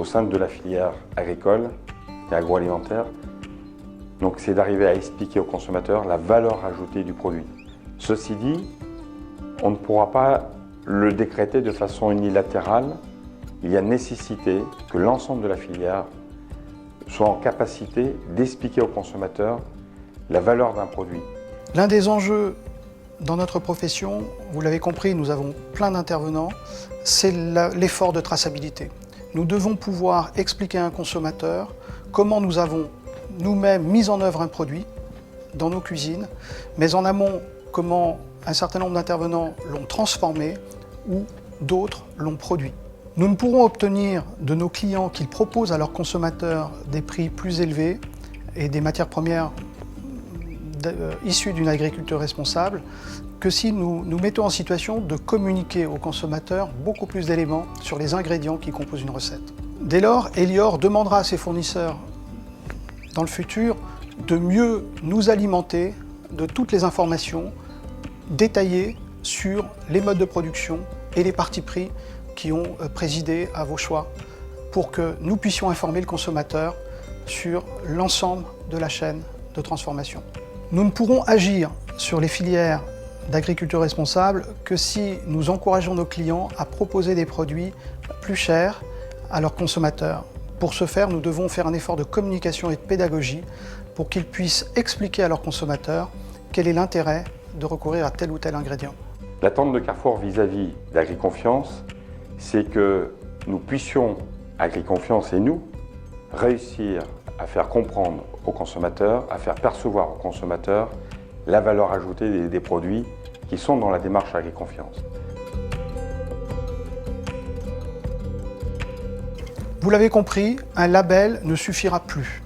au sein de la filière agricole et agroalimentaire. Donc c'est d'arriver à expliquer au consommateur la valeur ajoutée du produit. Ceci dit, on ne pourra pas le décréter de façon unilatérale. Il y a nécessité que l'ensemble de la filière soit en capacité d'expliquer au consommateur la valeur d'un produit. L'un des enjeux dans notre profession, vous l'avez compris, nous avons plein d'intervenants, c'est l'effort de traçabilité. Nous devons pouvoir expliquer à un consommateur comment nous avons nous-mêmes mis en œuvre un produit dans nos cuisines, mais en amont, comment un certain nombre d'intervenants l'ont transformé ou d'autres l'ont produit. Nous ne pourrons obtenir de nos clients qu'ils proposent à leurs consommateurs des prix plus élevés et des matières premières issues d'une agriculture responsable que si nous nous mettons en situation de communiquer aux consommateurs beaucoup plus d'éléments sur les ingrédients qui composent une recette. Dès lors, Elior demandera à ses fournisseurs dans le futur de mieux nous alimenter de toutes les informations détaillées sur les modes de production et les partis pris qui ont présidé à vos choix pour que nous puissions informer le consommateur sur l'ensemble de la chaîne de transformation. Nous ne pourrons agir sur les filières d'agriculture responsable que si nous encourageons nos clients à proposer des produits plus chers à leurs consommateurs. Pour ce faire, nous devons faire un effort de communication et de pédagogie pour qu'ils puissent expliquer à leurs consommateurs quel est l'intérêt de recourir à tel ou tel ingrédient. L'attente de Carrefour vis-à-vis d'Agriconfiance, c'est que nous puissions, Agriconfiance et nous, réussir à faire comprendre aux consommateurs, à faire percevoir aux consommateurs la valeur ajoutée des produits qui sont dans la démarche Agriconfiance. Vous l'avez compris, un label ne suffira plus.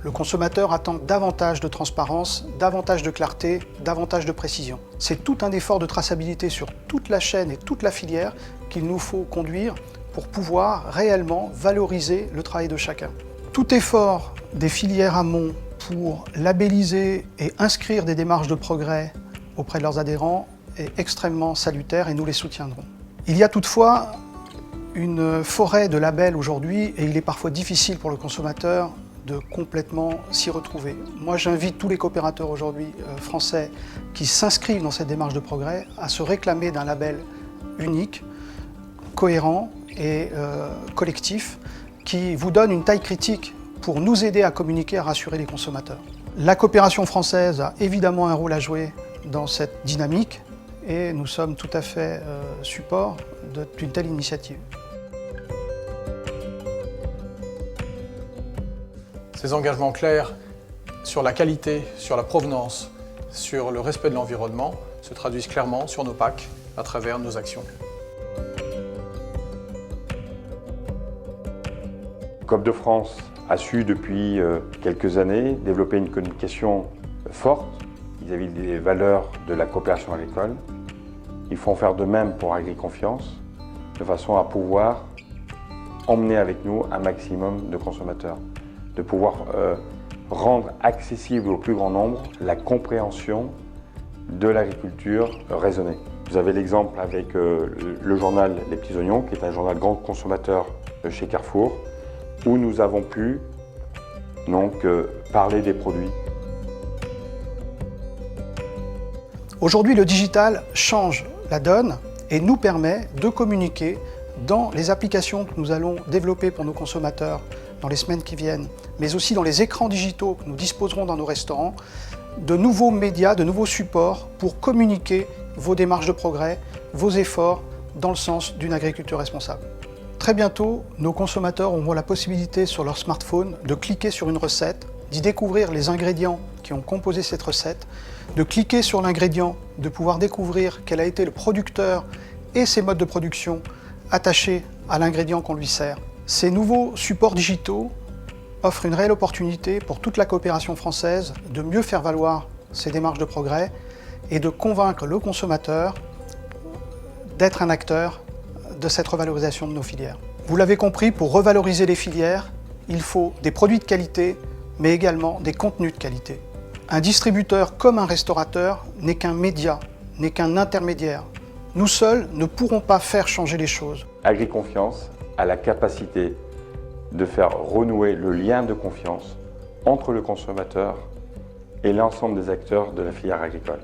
Le consommateur attend davantage de transparence, davantage de clarté, davantage de précision. C'est tout un effort de traçabilité sur toute la chaîne et toute la filière qu'il nous faut conduire pour pouvoir réellement valoriser le travail de chacun. Tout effort des filières amont pour labelliser et inscrire des démarches de progrès auprès de leurs adhérents est extrêmement salutaire et nous les soutiendrons. Il y a toutefois une forêt de labels aujourd'hui et il est parfois difficile pour le consommateur de complètement s'y retrouver. Moi, j'invite tous les coopérateurs aujourd'hui français qui s'inscrivent dans cette démarche de progrès à se réclamer d'un label unique, cohérent et collectif qui vous donne une taille critique pour nous aider à communiquer, à rassurer les consommateurs. La coopération française a évidemment un rôle à jouer dans cette dynamique et nous sommes tout à fait support d'une telle initiative. Ces engagements clairs sur la qualité, sur la provenance, sur le respect de l'environnement se traduisent clairement sur nos packs à travers nos actions. Coop de France a su depuis quelques années développer une communication forte vis-à-vis des valeurs de la coopération agricole. Ils font faire de même pour Agriconfiance, de façon à pouvoir emmener avec nous un maximum de consommateurs, de pouvoir rendre accessible au plus grand nombre la compréhension de l'agriculture raisonnée. Vous avez l'exemple avec le journal Les Petits Oignons, qui est un journal grand consommateur chez Carrefour, où nous avons pu donc parler des produits. Aujourd'hui, le digital change la donne et nous permet de communiquer dans les applications que nous allons développer pour nos consommateurs dans les semaines qui viennent, mais aussi dans les écrans digitaux que nous disposerons dans nos restaurants, de nouveaux médias, de nouveaux supports pour communiquer vos démarches de progrès, vos efforts dans le sens d'une agriculture responsable. Très bientôt, nos consommateurs auront la possibilité sur leur smartphone de cliquer sur une recette, d'y découvrir les ingrédients qui ont composé cette recette, de cliquer sur l'ingrédient, de pouvoir découvrir quel a été le producteur et ses modes de production attachés à l'ingrédient qu'on lui sert. Ces nouveaux supports digitaux offrent une réelle opportunité pour toute la coopération française de mieux faire valoir ces démarches de progrès et de convaincre le consommateur d'être un acteur de cette revalorisation de nos filières. Vous l'avez compris, pour revaloriser les filières, il faut des produits de qualité, mais également des contenus de qualité. Un distributeur comme un restaurateur n'est qu'un média, n'est qu'un intermédiaire. Nous seuls ne pourrons pas faire changer les choses. Agriconfiance a la capacité de faire renouer le lien de confiance entre le consommateur et l'ensemble des acteurs de la filière agricole.